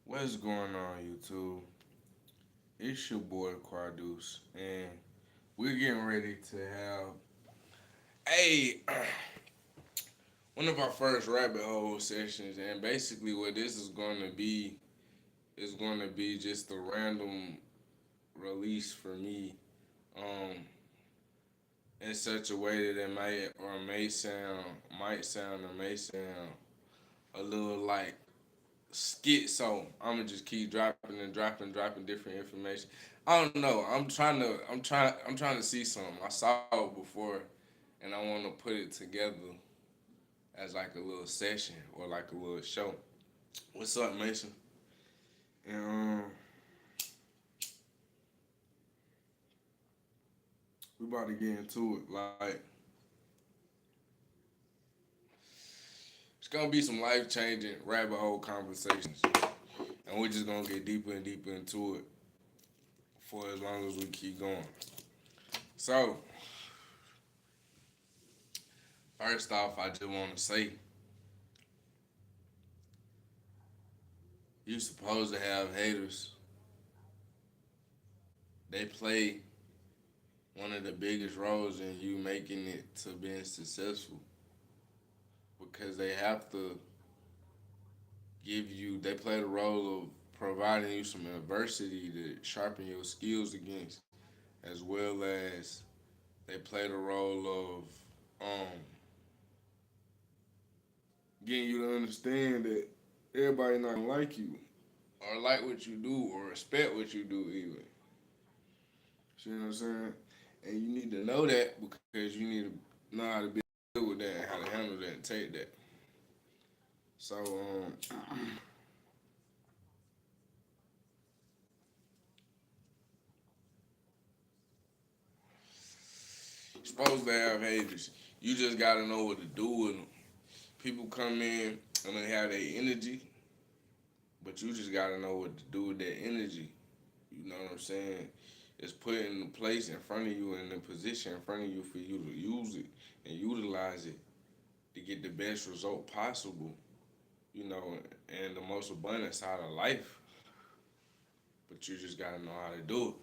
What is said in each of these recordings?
What's going on, YouTube? It's your boy Quadeuce, and we're getting ready to have a one of our first rabbit hole sessions. And basically, what this is going to be is going to be just a random release for me, um, in such a way that it may sound a little like skit. So I'm gonna just keep dropping and dropping different information. I don't know. I'm trying to see something. I saw it before, and I want to put it together as like a little session or like a little show. What's up, Mason? And we about to get into it. Like it's gonna be some life changing rabbit hole conversations, and we're just gonna get deeper and deeper into it for as long as we keep going. So first off, I just want to say you supposed to have haters. They play one of the biggest roles in you making it to being successful because they have to they play the role of providing you some adversity to sharpen your skills against, as well as they play the role of getting you to understand that everybody not gonna like you or like what you do or respect what you do even. See what I'm saying? And you need to know that because you need to know how to deal with that and how to handle that and take that. So you're supposed to have haters. You just gotta know what to do with them. People come in and they have their energy, but you just gotta know what to do with that energy. You know what I'm saying? It's put in the place in front of you in the position in front of you for you to use it and utilize it to get the best result possible, you know, and the most abundant side of life. But you just gotta know how to do it.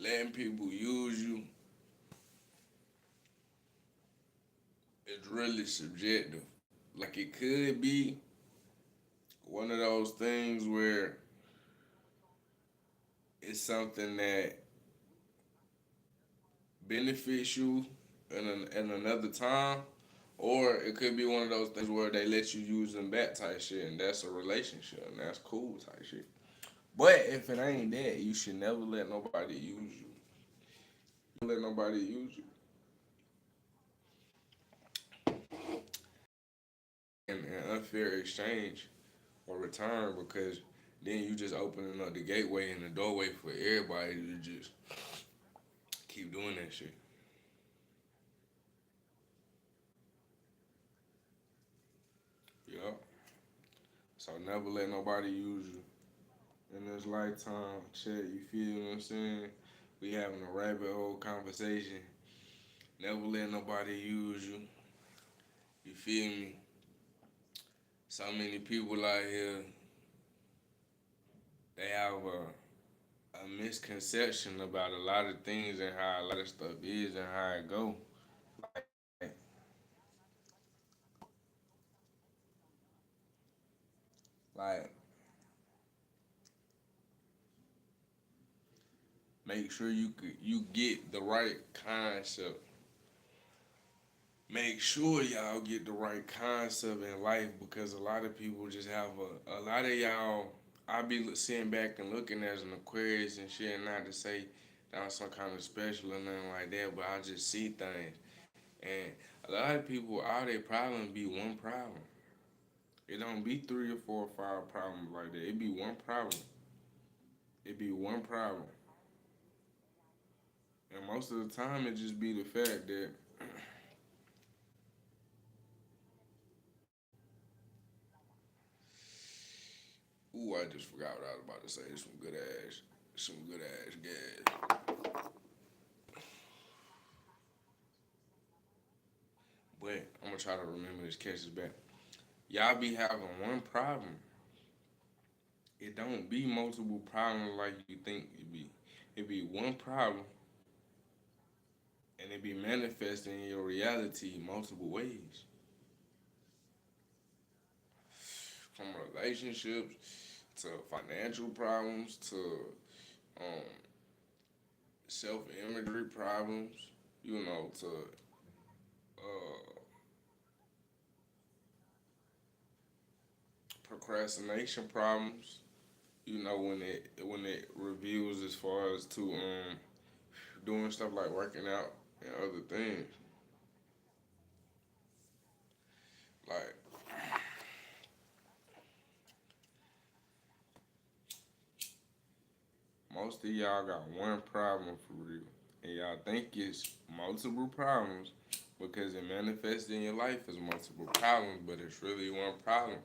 Letting people use you is really subjective. Like it could be one of those things where it's something that benefits you in another time, or it could be one of those things where they let you use them back type shit, and that's a relationship, and that's cool type shit. But if it ain't that, you should never let nobody use you. Let nobody use you. And an unfair exchange or return because then you just opening up the gateway and the doorway for everybody to just keep doing that shit. Yup. So never let nobody use you in this lifetime. Shit, you feel what I'm saying? We having a rabbit hole conversation. Never let nobody use you. You feel me? So many people out here, they have a misconception about a lot of things and how a lot of stuff is and how it go. Like, like make sure you get the right concept. Make sure y'all get the right concept in life because a lot of people just have a lot of y'all. I be sitting back and looking as an Aquarius and shit, not to say that I'm some kind of special or nothing like that, but I just see things. And a lot of people, all their problems be one problem. It don't be three or four or five problems like that. It be one problem. It be one problem, and most of the time it just be the fact that, ooh, I just forgot what I was about to say. Some good ass gas. But I'm gonna try to remember this, catch this back. Y'all be having one problem. It don't be multiple problems like you think it be. It be one problem, and it be manifesting in your reality multiple ways. From relationships to financial problems to um, self imagery problems, to uh, procrastination problems. When it reveals as far as to doing stuff like working out and other things. Like most of y'all got one problem for real, and y'all think it's multiple problems because it manifests in your life as multiple problems, but it's really one problem,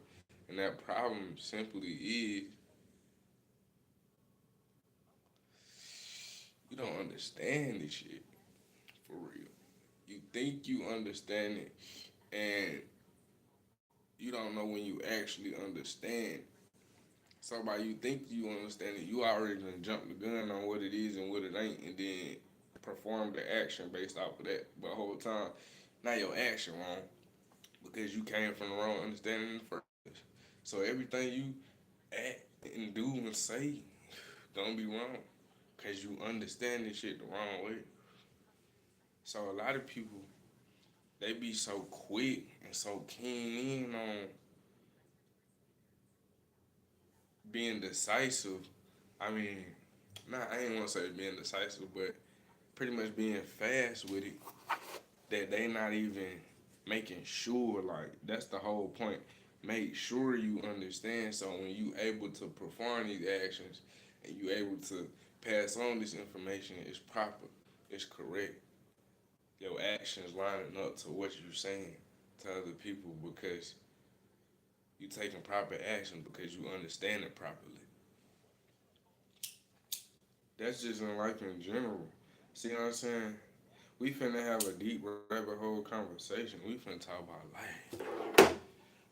and that problem simply is you don't understand this shit for real. You think you understand it, and you don't know when you actually understand. So by you think you understand it, you already done jumped the gun on what it is and what it ain't, and then perform the action based off of that. But the whole time, now your action wrong because you came from the wrong understanding in the first place. So everything you act and do and say don't be wrong because you understand this shit the wrong way. So a lot of people they be so quick and so keen in on being decisive. I mean, I ain't want to say being decisive, but pretty much being fast with it that they not even making sure. Like that's the whole point. Make sure you understand. So when you able to perform these actions and you able to pass on this information, it's proper, it's correct. Your actions lining up to what you're saying to other people because you taking proper action because you understand it properly. That's just in life in general. See what I'm saying? We finna have a deep rabbit hole conversation. We finna talk about life.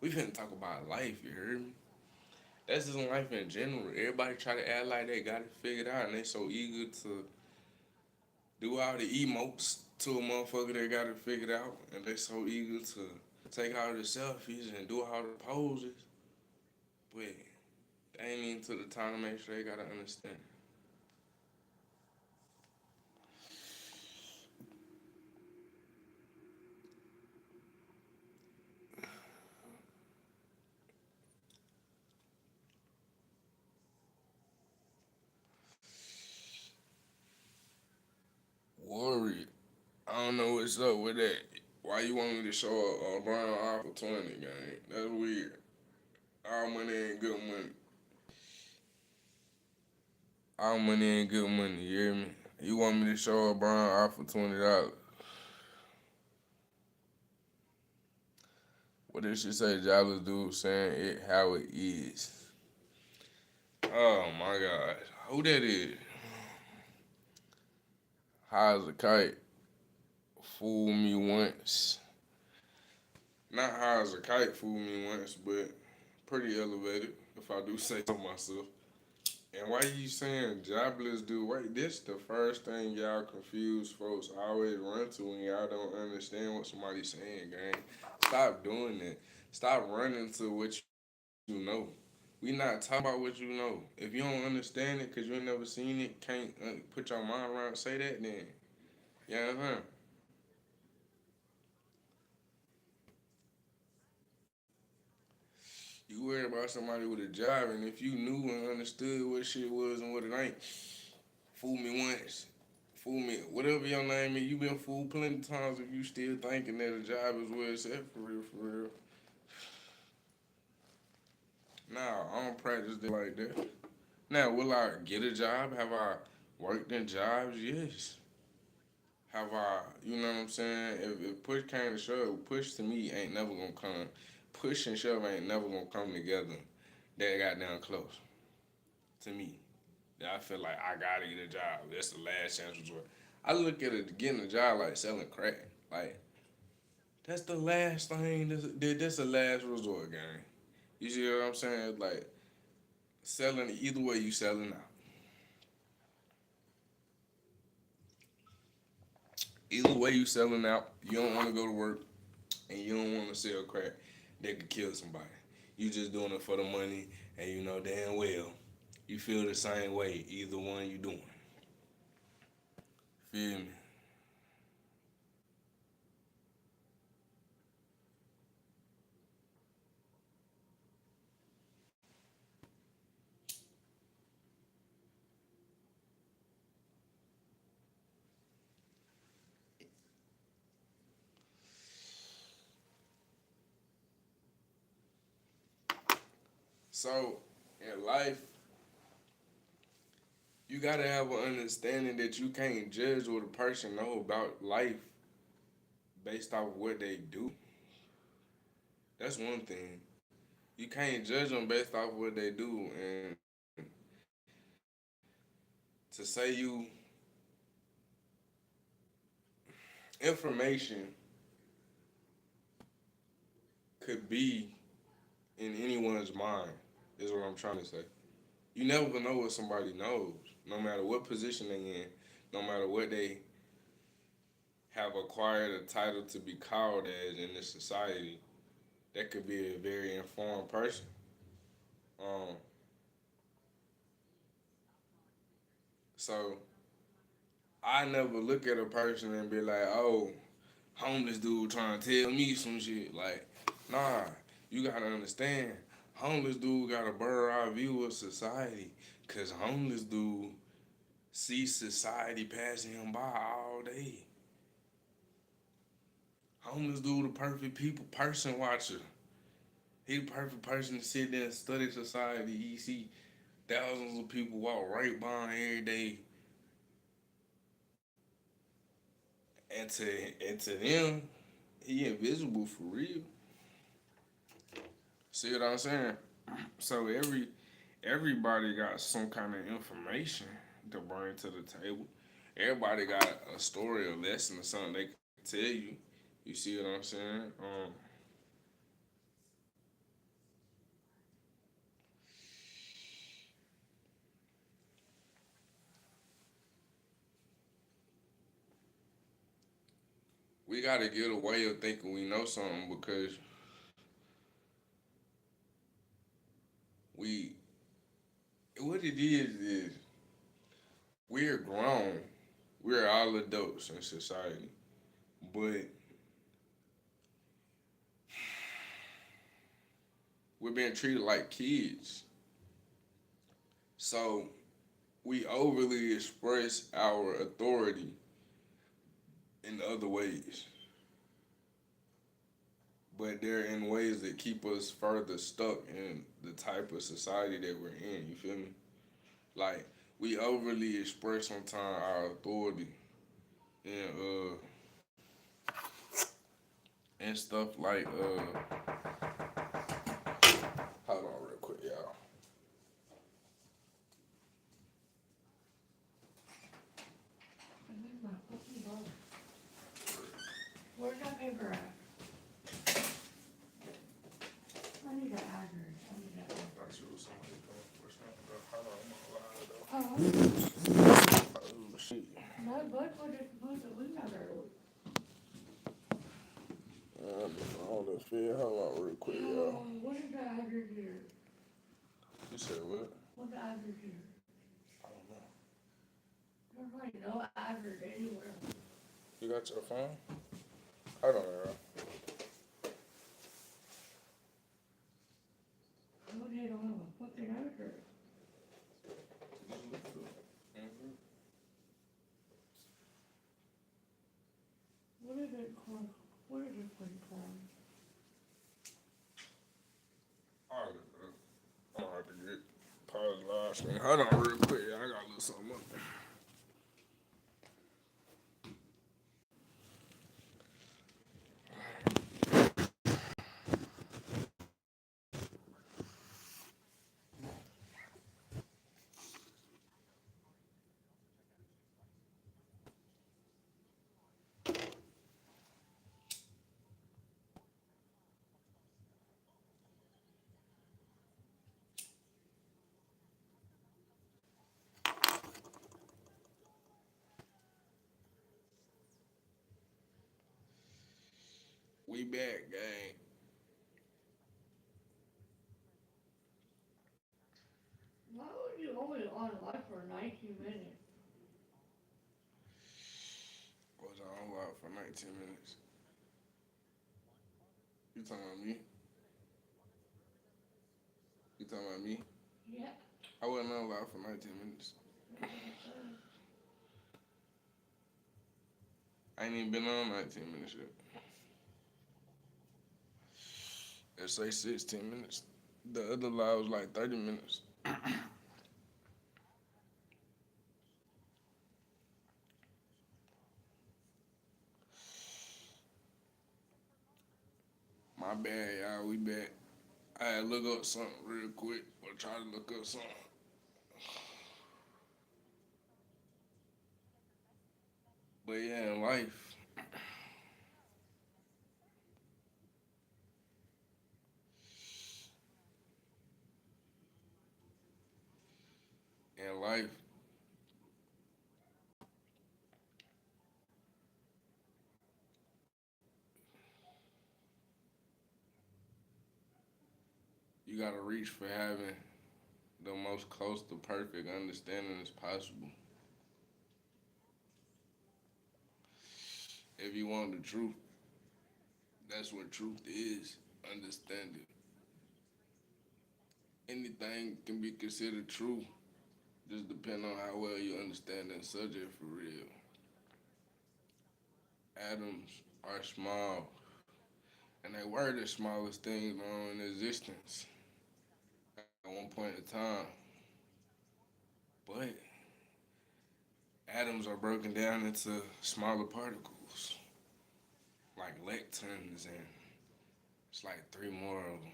We finna talk about life, you heard me? That's just in life in general. Everybody try to act like they got it figured out and they so eager to do all the emotes to a motherfucker that got it figured out. And they so eager to take all the selfies and do all the poses. But they ain't even to the time to make sure they gotta understand. Worried. I don't know what's up with that. Why you want me to show a Brown Alpha 20 gang? That's weird. All money ain't good money. All money ain't good money, you hear me? You want me to show a Brown Alpha $20. What did she say? Jobless dude saying it how it is. Oh my God. Who that is? High as a kite. Fool me once. Not high as a kite, fool me once, but pretty elevated, if I do say so myself. And why you saying jobless dude? Wait, this the first thing y'all confused folks always run to when y'all don't understand what somebody's saying, gang. Stop doing that. Stop running to what you know. We not talking about what you know. If you don't understand it because you ain't never seen it, can't put your mind around say that, then you know what I'm saying? You worry about somebody with a job, and if you knew and understood what shit was and what it ain't, fool me once, fool me, whatever your name is, you been fooled plenty of times if you still thinking that a job is where it's at for real, for real. Nah, I don't practice that like that. Now, will I get a job? Have I worked in jobs? Yes. Have I, you know what I'm saying? If push came to shove, push to me ain't never gonna come. Push and shove ain't never gonna come together that goddamn close to me. That I feel like I gotta get a job. That's the last chance resort. I look at it getting a job like selling crack. Like that's the last thing. That's the last resort, gang. You see what I'm saying? Like selling either way you selling out. Either way you selling out. You don't want to go to work and you don't want to sell crack that could kill somebody. You just doing it for the money, and you know damn well you feel the same way either one you doing. Feel me? So in life, you gotta have an understanding that you can't judge what a person know about life based off what they do. That's one thing. You can't judge them based off what they do, and to say you information could be in anyone's mind is what I'm trying to say. You never gonna know what somebody knows, no matter what position they in, no matter what they have acquired a title to be called as in this society. That could be a very informed person. Um, so I never look at a person and be like, oh, homeless dude trying to tell me some shit. Like, nah, you gotta understand, homeless dude got a bird eye view of society. Cause homeless dude sees society passing him by all day. Homeless dude, the perfect people person watcher. He the perfect person to sit there and study society. He see thousands of people walk right by him every day, and to them, he invisible for real. See what I'm saying? So everybody got some kind of information to bring to the table. Everybody got a story, a lesson, or something they can tell you. You see what I'm saying? We got to get a way of thinking we know something because we what it is we're grown. We're all adults in society, but we're being treated like kids. So we overly express our authority in other ways, but they're in ways that keep us further stuck in the type of society that we're in. You feel me? Like we overly express sometimes our authority and and stuff like hold on real quick, y'all. Where's that paper at? I need that address. I need that address. Thought you was somebody going for something, bro. Hold on, Oh, Oh shit. no, but we're just supposed to, we never. On the field. Hold on real quick, y'all. What is the address here? You said what? What's the address here? I don't know. There's like no address anywhere. You got your phone? Hold on, y'all. No, they don't have a fucking address. Mm-hmm. What is it called? What is this place called? All right, bro. I'm gonna have to get pause live Man, hold on real quick. I got a little something up. We back, gang. Why would you only on live for 19 minutes? Was on live for 19 minutes. You talking about me? You talking about me? Yeah, I wasn't on live for 19 minutes. that's what it says. I ain't even been on 19 minutes yet. Let's say 16 minutes. The other live was like 30 minutes. My bad, y'all. We back. I had to look up something real quick, or try to look up something. But yeah, in life, you gotta reach for having the most close to perfect understanding as possible. If you want the truth, that's what truth is. Understand it. Anything can be considered true, just depending on how well you understand that subject for real. Atoms are small, and they were the smallest things known in existence at one point in time. But atoms are broken down into smaller particles, like lectins, and it's like three more of them.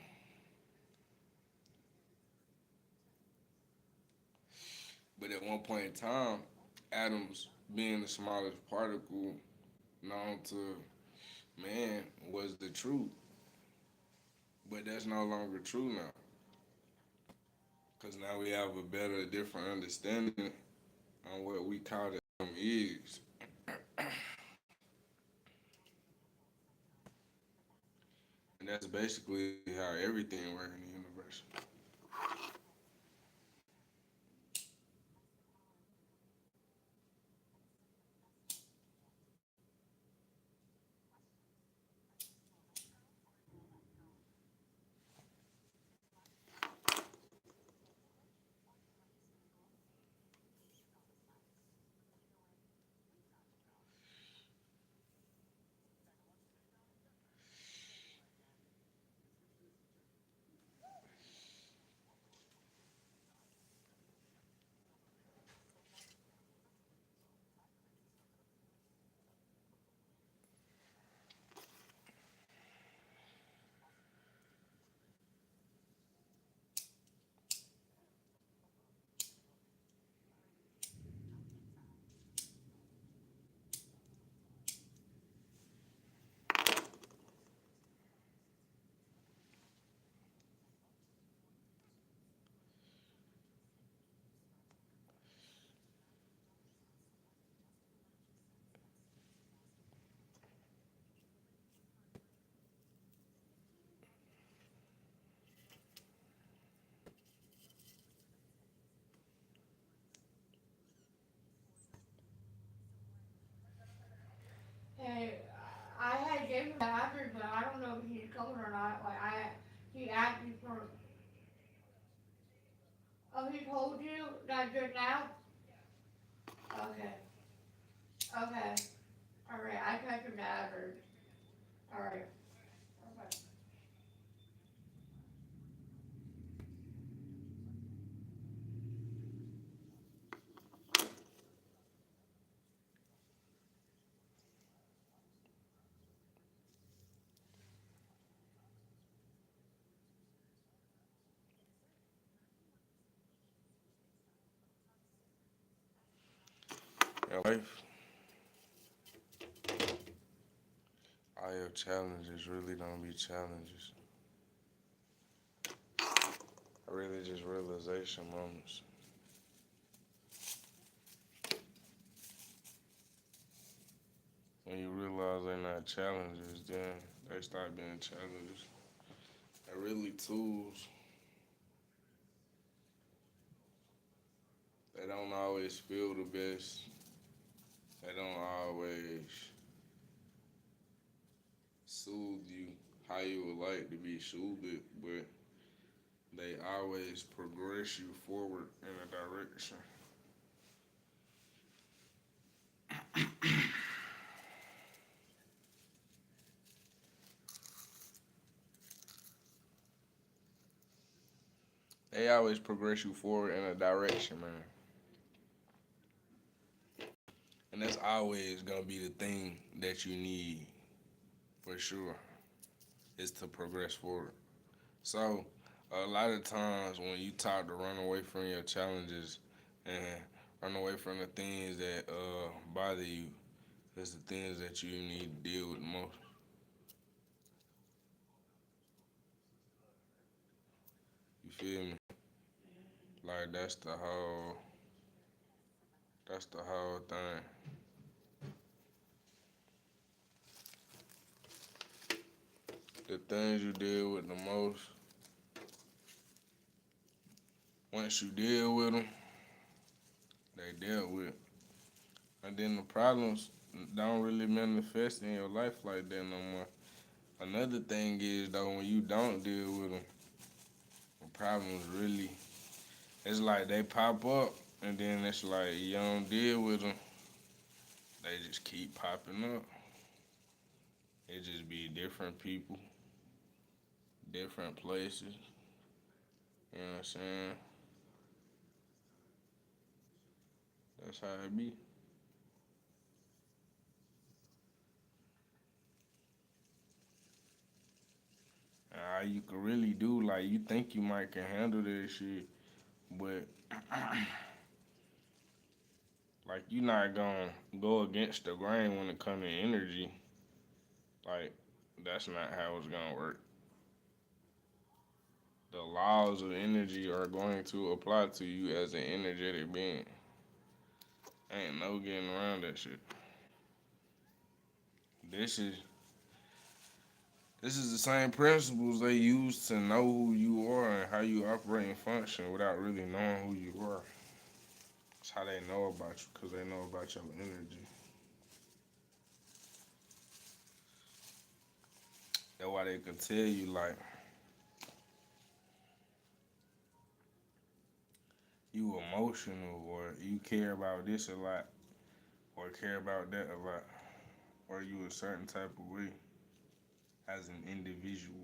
But at one point in time, atoms being the smallest particle known to man was the truth. But that's no longer true now. Because now we have a better, different understanding on what we call the atom is. And that's basically how everything works in the universe. Hey, I had gave him the address, but I don't know if he's coming or not. He asked me for. Oh, he told you that just now. Okay, okay, all right. I typed him the address. All right. Okay. life, all your challenges really don't be challenges. Really just realization moments. When you realize they're not challenges, then they start being challenges. They're really tools. They don't always feel the best. They don't always soothe you how you would like to be soothed, but they always progress you forward in a direction. They always progress you forward in a direction, man. And that's always gonna be the thing that you need for sure, is to progress forward. So a lot of times when you talk to run away from your challenges and run away from the things that bother you, it's the things that you need to deal with the most. You feel me? Like that's the whole thing. The things you deal with the most, once you deal with them, they dealt with. And then the problems don't really manifest in your life like that no more. Another thing is though, when you don't deal with them, the problems really, it's like they pop up, and then it's like you don't deal with them, they just keep popping up. It just be different people, different places. You know what I'm saying? That's how it be. And all you can really do, like you think you might can handle this shit, but like you not gonna go against the grain when it comes to energy. Like that's not how it's gonna work. The laws of energy are going to apply to you as an energetic being. Ain't no getting around that shit. This is this is the same principles they use to know who you are and how you operate and function without really knowing who you are. It's how they know about you because they know about your energy. That's why they can tell you like you emotional or you care about this a lot or care about that a lot or you a certain type of way as an individual.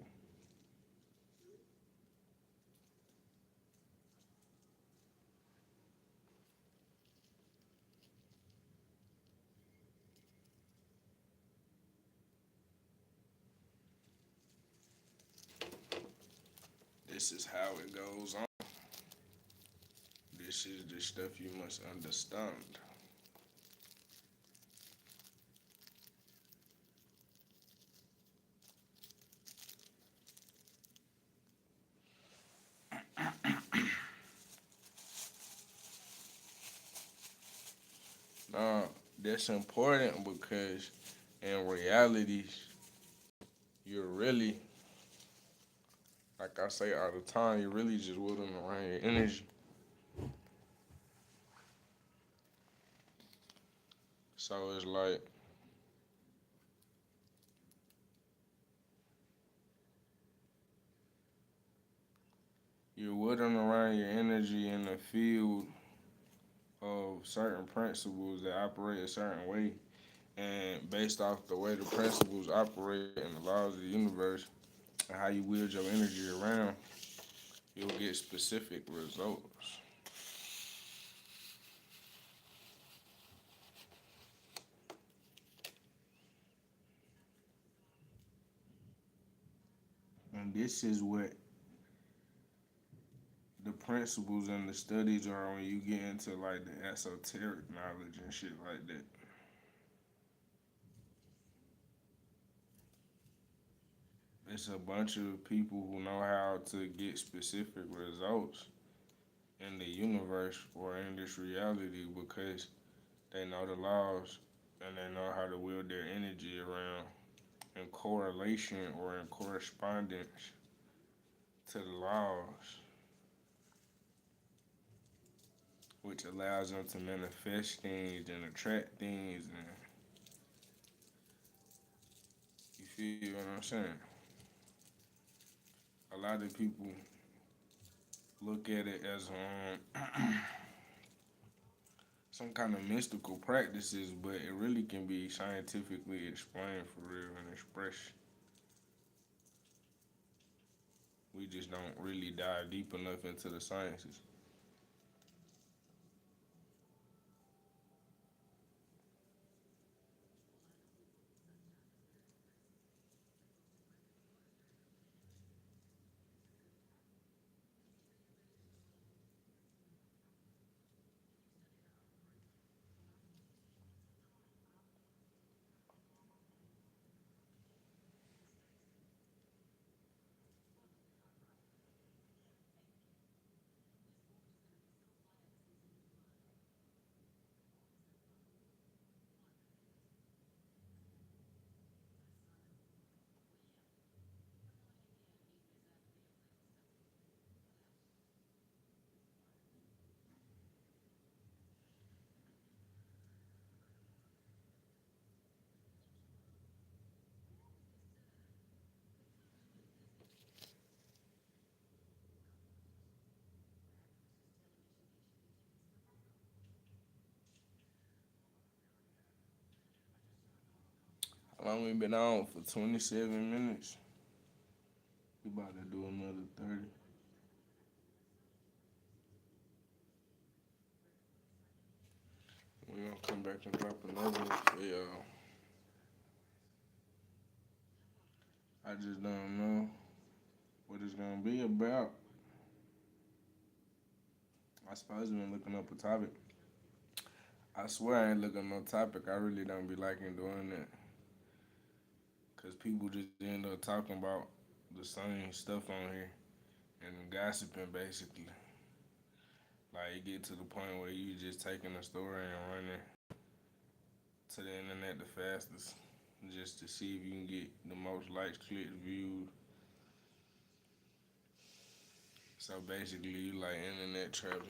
This is how it goes on. This is the stuff you must understand. Now, that's important because in reality, you're really, like I say all the time, you're really just wielding around your energy. So it's like you're wielding around your energy in the field of certain principles that operate a certain way. And based off the way the principles operate and the laws of the universe and how you wield your energy around, you'll get specific results. And this is what the principles and the studies are when you get into like the esoteric knowledge and shit like that. It's a bunch of people who know how to get specific results in the universe or in this reality because they know the laws and they know how to wield their energy around in correlation or in correspondence to the laws, which allows them to manifest things and attract things. And you feel what I'm saying? A lot of people look at it as some kind of mystical practices, but it really can be scientifically explained for real and expressed. We just don't really dive deep enough into the sciences. How long we been on for? 27 minutes. We about to do another 30. We gonna come back and drop another one for y'all. I just don't know what it's gonna be about. I suppose I've been looking up a topic. I swear I ain't looking no topic. I really don't be liking doing that. Cause people just end up talking about the same stuff on here and gossiping basically. Like it get to the point where you just taking a story and running to the internet the fastest just to see if you can get the most likes, clicks, views. So basically you like internet traveling.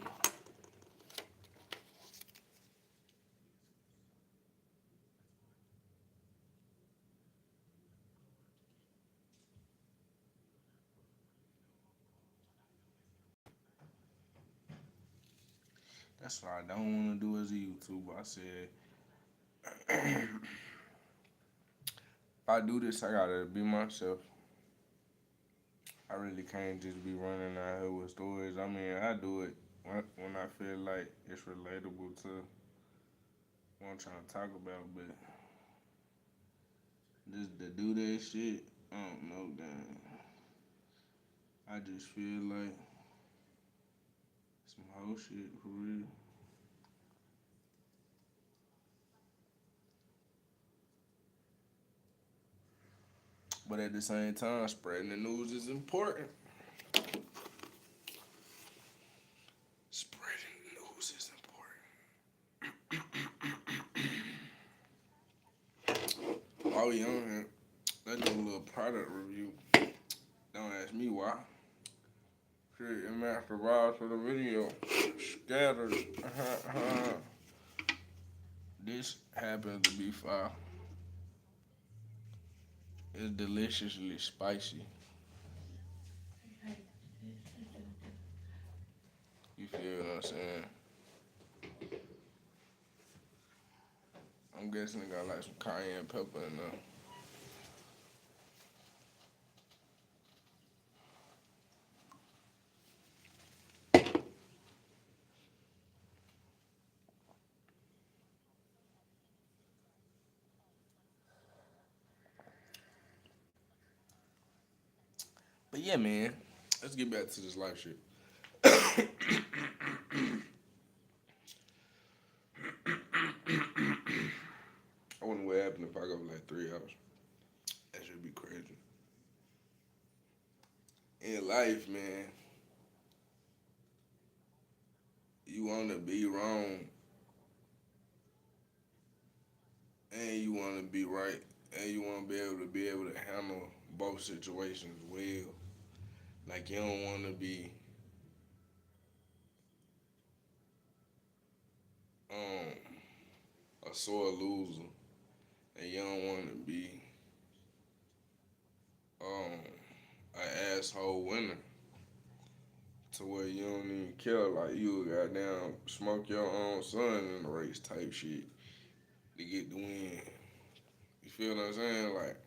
That's what I don't want to do as a YouTuber. I said, if I do this, I gotta be myself. I really can't just be running out here with stories. I mean, I do it when I feel like it's relatable to what I'm trying to talk about, but just to do that shit, I don't know, damn. I just feel like some whole shit for real. But at the same time, spreading the news is important. Spreading the news is important. While we on here, let's do a little product review. Don't ask me why. Shit, and Master Rob for the video. Scattered. This happens to be fire. It's deliciously spicy. You feel what I'm saying? I'm guessing it got like some cayenne pepper in there. But yeah, man, let's get back to this life shit. I wonder what happened if I go like 3 hours. That should be crazy. In life, man, you want to be wrong and you want to be right and you want to be able to handle both situations well. Like you don't want to be um a sore loser and you don't want to be um an asshole winner to where you don't even care like you goddamn smoke your own son in the race type shit to get the win. You feel what I'm saying? Like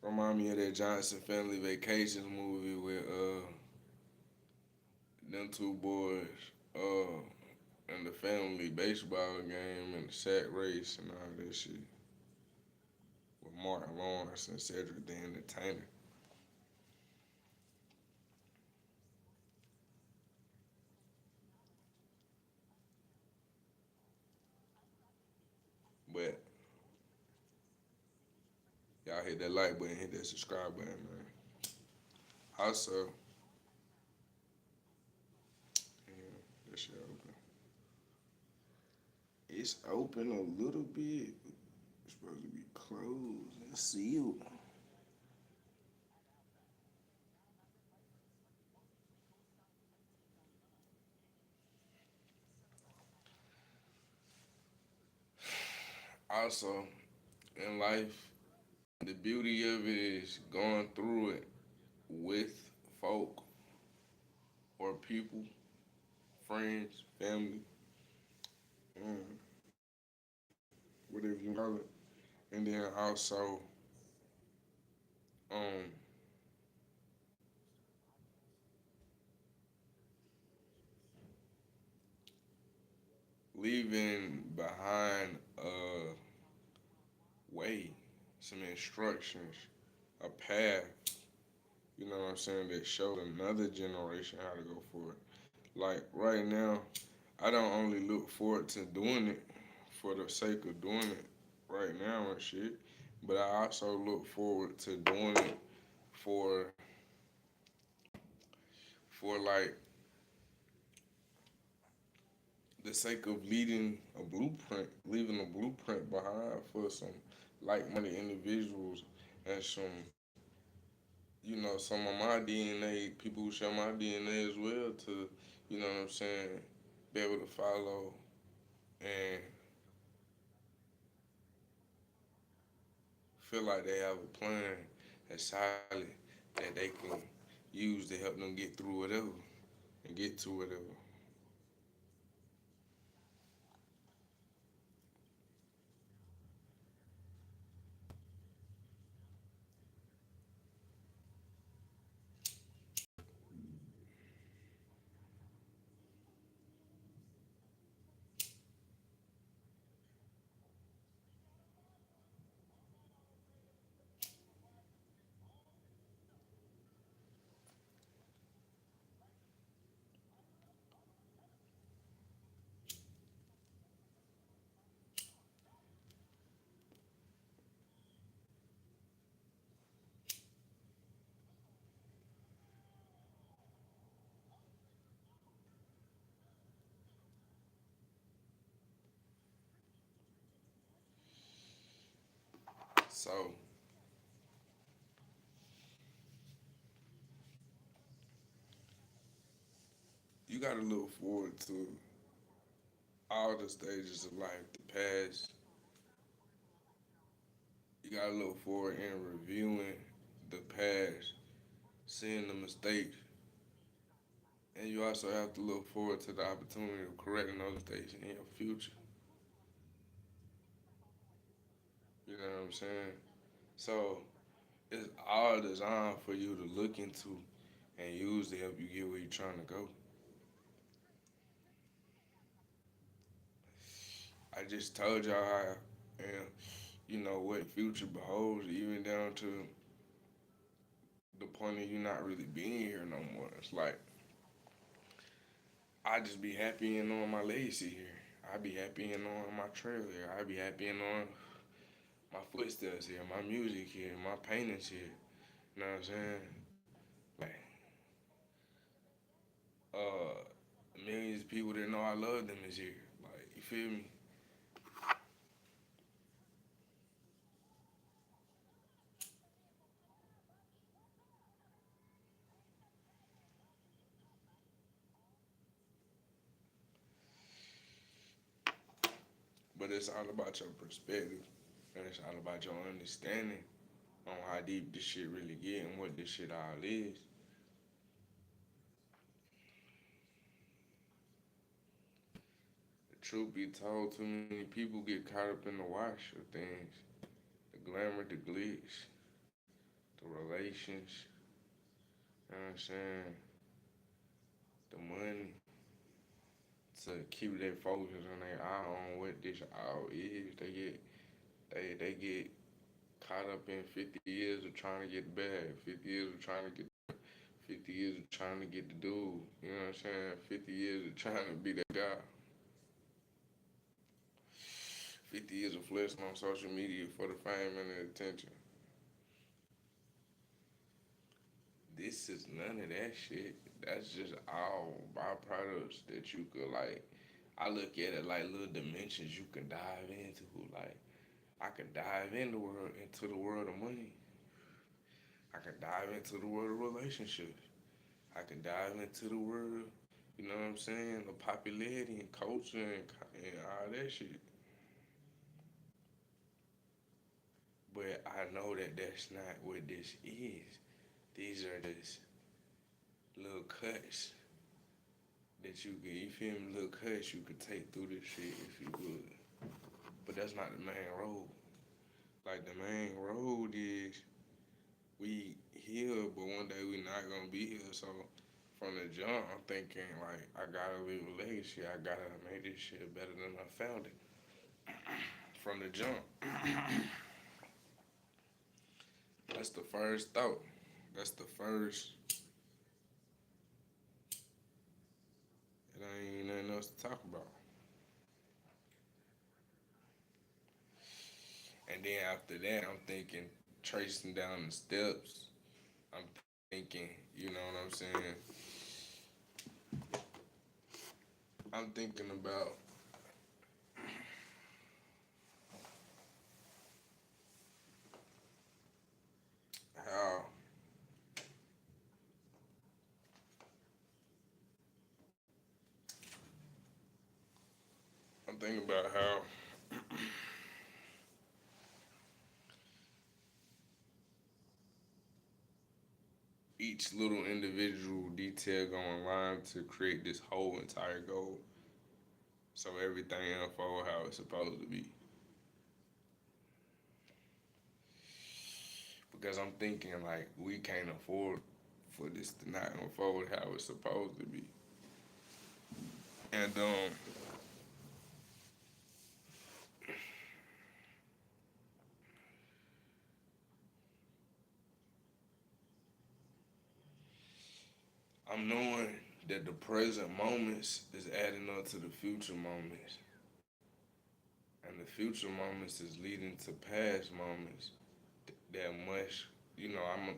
remind me of that Johnson Family Vacations movie with them two boys and the family baseball game and the sack race and all that shit with Martin Lawrence and Cedric the Entertainer. But y'all hit that like button, hit that subscribe button, man. Also, yeah, that shit open. It's open a little bit. It's supposed to be closed and sealed. Also, in life, the beauty of it is going through it with folk or people, friends, family, um, whatever you call it. And then also, um, leaving behind a way, some instructions, a path, you know what I'm saying, that shows another generation how to go forward. Like right now, I don't only look forward to doing it for the sake of doing it right now and shit, but I also look forward to doing it for like the sake of leaving a blueprint behind for some like-minded individuals and some, you know, some of my DNA, people who share my DNA as well to, you know what I'm saying, be able to follow and feel like they have a plan that's solid that they can use to help them get through whatever and get to whatever. So you got to look forward to all the stages of life, the past. You got to look forward in reviewing the past, seeing the mistakes, and you also have to look forward to the opportunity of correcting those mistakes in your future. You know what I'm saying? So it's all designed for you to look into and use to help you get where you're trying to go. I just told y'all how, and you know what future beholds, even down to the point of you not really being here no more. It's like I just be happy in knowing my legacy here. I be happy in knowing my trail here. I be happy in knowing my footsteps here, my music here, my paintings here. You know what I'm saying? Like, uh, millions of people that know I love them is here. Like, you feel me? But it's all about your perspective, and it's all about your understanding on how deep this shit really get and what this shit all is. The truth be told, too many people get caught up in the wash of things, the glamour, the glitz, the relations. You know what I'm saying? The money to keep their focus on their eye on what this all is. They get caught up in 50 years of trying to get the bag, 50 years of trying to get 50 years of trying to get the dude. You know what I'm saying? 50 years of trying to be that guy. 50 years of flexing on social media for the fame and the attention. This is none of that shit. That's just all byproducts that you could like. I look at it like little dimensions you can dive into. Like I can dive into the world of money. I can dive into the world of relationships. I can dive into the world, you know what I'm saying, of popularity and culture and all that shit. But I know that that's not what this is. These are just little cuts that you feel me, little cuts you could take through this shit if you would. But that's not the main road. Like the main road is we here, but one day we not gonna be here. So from the jump, I'm thinking like I gotta leave a legacy. I gotta make this shit better than I found it. From the jump, that's the first thought. That's the first. It ain't nothing else to talk about. And then after that, I'm thinking tracing down the steps. I'm thinking, you know what I'm saying? I'm thinking about how I'm thinking about how each little individual detail going line to create this whole entire goal. So everything unfold how it's supposed to be. Because I'm thinking like we can't afford for this to not unfold how it's supposed to be. And I'm knowing that the present moments is adding up to the future moments. And the future moments is leading to past moments that much,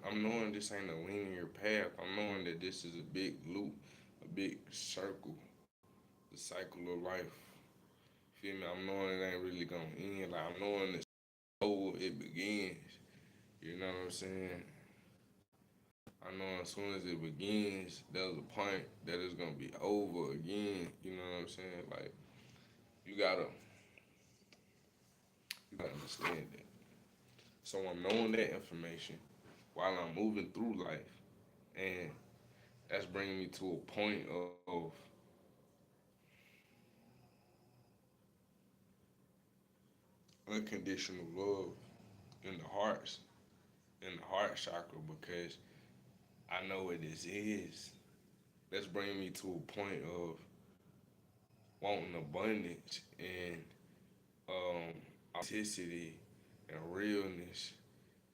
I'm knowing this ain't a linear path. I'm knowing that this is a big loop, a big circle, the cycle of life. Feel me? I'm knowing it ain't really gonna end. Like I'm knowing this oh it begins. You know what I'm saying? I know as soon as it begins, there's a point that it's gonna be over again. You know what I'm saying? Like you gotta you gotta understand that. So I'm knowing that information while I'm moving through life, and that's bringing me to a point of unconditional love in the hearts, in the heart chakra, because I know what this is. That's bringing me to a point of wanting abundance and um, authenticity and realness.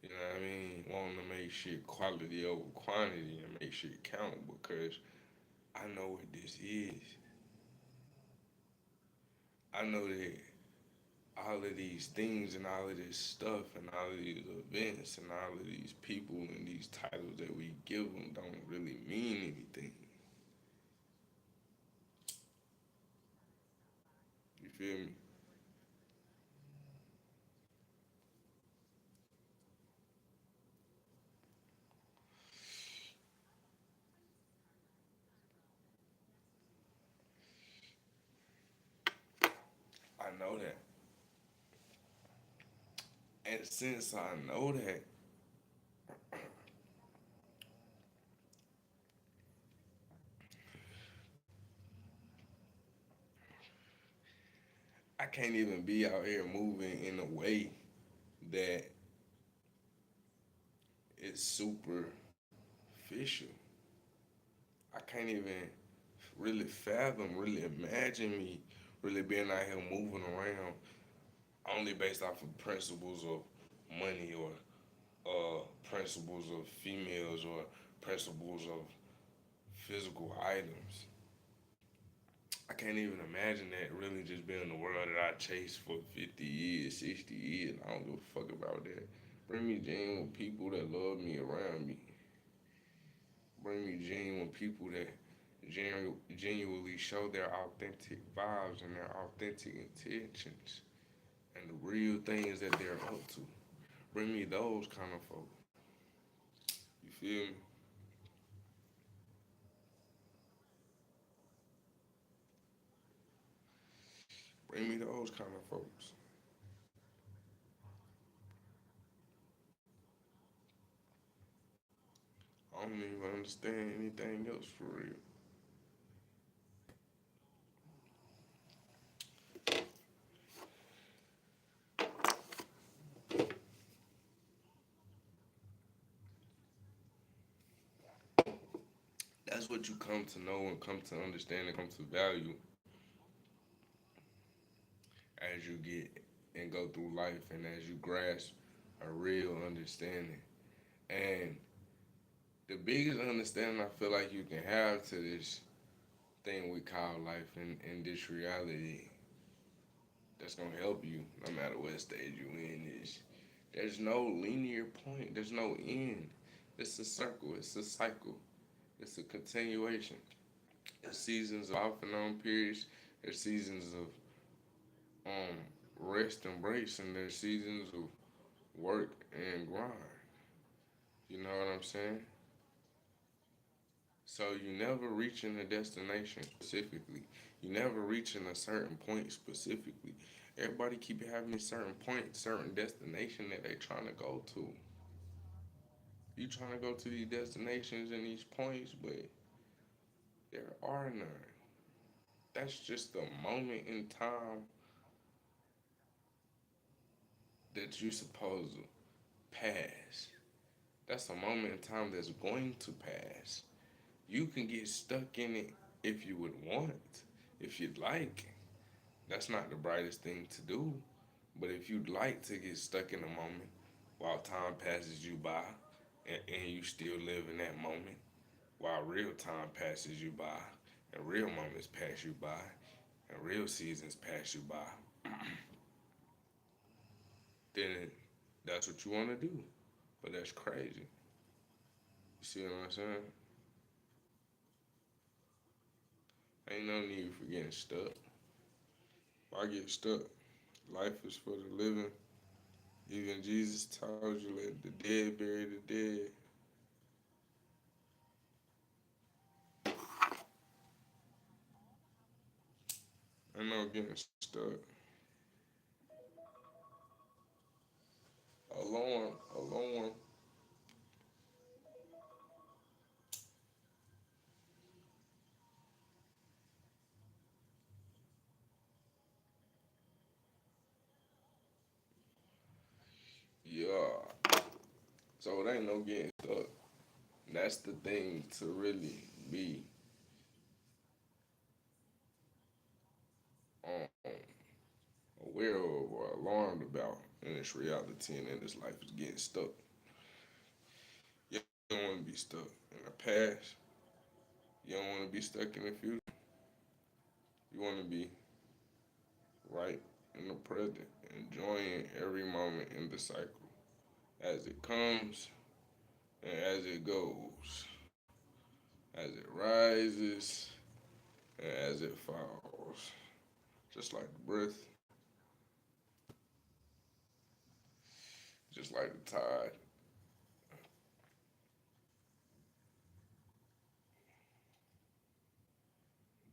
You know what I mean? Wanting to make shit quality over quantity and make shit count because I know what this is. I know that all of these things and all of this stuff and all of these events and all of these people and these titles that we give them don't really mean anything. You feel me? I know that. And since I know that, I can't even be out here moving in a way that is superficial. I can't even really fathom, really imagine me really being out here moving around only based off of principles of money or principles of females or principles of physical items. I can't even imagine that really just being the world that I chased for 50 years, 60 years. I don't give a fuck about that. Bring me genuine people that love me around me. Bring me genuine people that genuinely show their authentic vibes and their authentic intentions and the real things that they're up to. Bring me those kind of folk. You feel me? Bring me those kind of folks. I don't even understand anything else for real. That's what you come to know and come to understand and come to value as you get and go through life and as you grasp a real understanding. And the biggest understanding I feel like you can have to this thing we call life and this reality that's gonna help you no matter what stage you in is there's no linear point, there's no end. It's a circle, it's a cycle, it's a continuation. There's seasons of off and on periods, there's seasons of rest and breaks, and there's seasons of work and grind. You know what I'm saying? So you never reaching a destination specifically. You never reaching a certain point specifically. Everybody keep having a certain point, certain destination that they trying to go to. You trying to go to these destinations and these points, but there are none. That's just a moment in time that you supposed to pass. That's a moment in time that's going to pass. You can get stuck in it if you would want, if you'd like. That's not the brightest thing to do. But if you'd like to get stuck in a moment while time passes you by and you still live in that moment, while real time passes you by and real moments pass you by and real seasons pass you by, then that's what you want to do. But that's crazy. You see what I'm saying? Ain't no need for getting stuck. Why get stuck? Life is for the living. Even Jesus told you, let the dead bury the dead. Ain't no getting stuck. Alone. Yeah. So it ain't no getting stuck. That's the thing to really be um, aware of or alarmed about in this reality and in this life is getting stuck. You don't want to be stuck in the past. You don't want to be stuck in the future. You want to be right in the present, enjoying every moment in the cycle as it comes and as it goes, as it rises and as it falls. Just like the breath, just like the tide,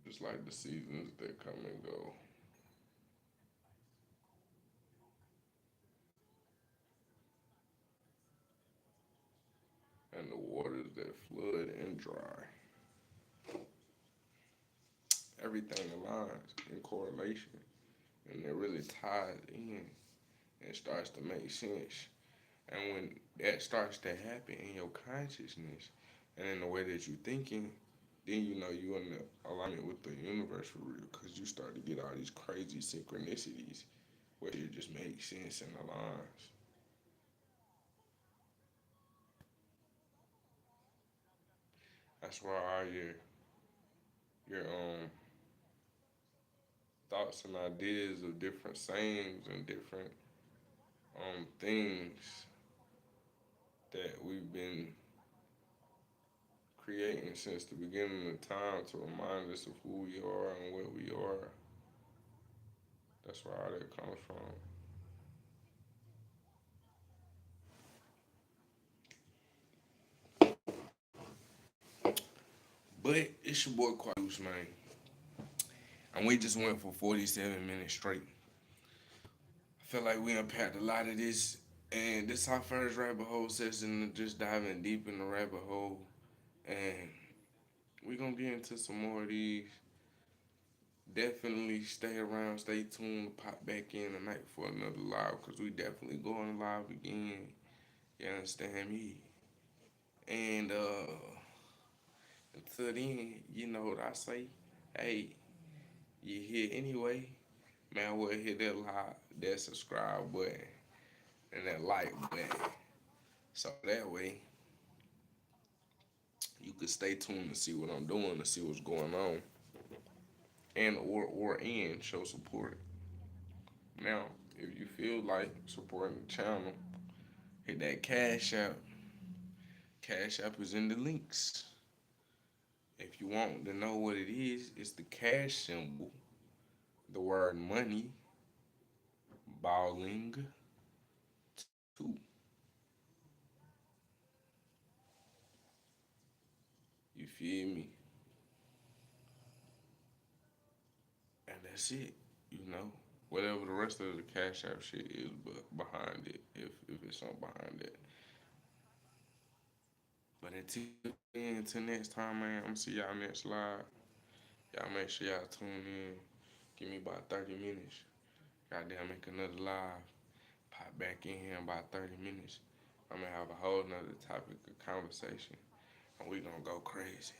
just like the seasons that come and go, and the waters that flood and dry. Everything aligns in correlation, and it really ties in and starts to make sense. And when that starts to happen in your consciousness and in the way that you're thinking, then you know you're in the alignment with the universe for real, because you start to get all these crazy synchronicities where it just makes sense and aligns. That's why all your thoughts and ideas of different sayings and different things that we've been creating since the beginning of time to remind us of who we are and where we are. That's where all that comes from. But it's your boy Quadeuce, man. And we just went for 47 minutes straight. I feel like we unpacked a lot of this. And this is our first rabbit hole session, just diving deep in the rabbit hole. And we're going to get into some more of these. Definitely stay around, stay tuned, pop back in tonight for another live, because we definitely going live again. You understand me? And until then, you know what I say? Hey, you here anyway? Man, we'll hit that like, that subscribe button, and that like button. So that way you can stay tuned to see what I'm doing, to see what's going on, and or show support. Now, if you feel like supporting the channel, hit that Cash App. Cash App is in the links. If you want to know what it is, it's the cash symbol, the word money, balling two. You feel me? And that's it. You know, whatever the rest of the Cash App shit is, but behind it, if it's something behind it. But until then, until next time, man, I'm gonna see y'all next live. Y'all make sure y'all tune in. Give me about 30 minutes. Goddamn, make another live. Pop back in here in about 30 minutes. I'm gonna have a whole nother topic of conversation, and we gonna go crazy.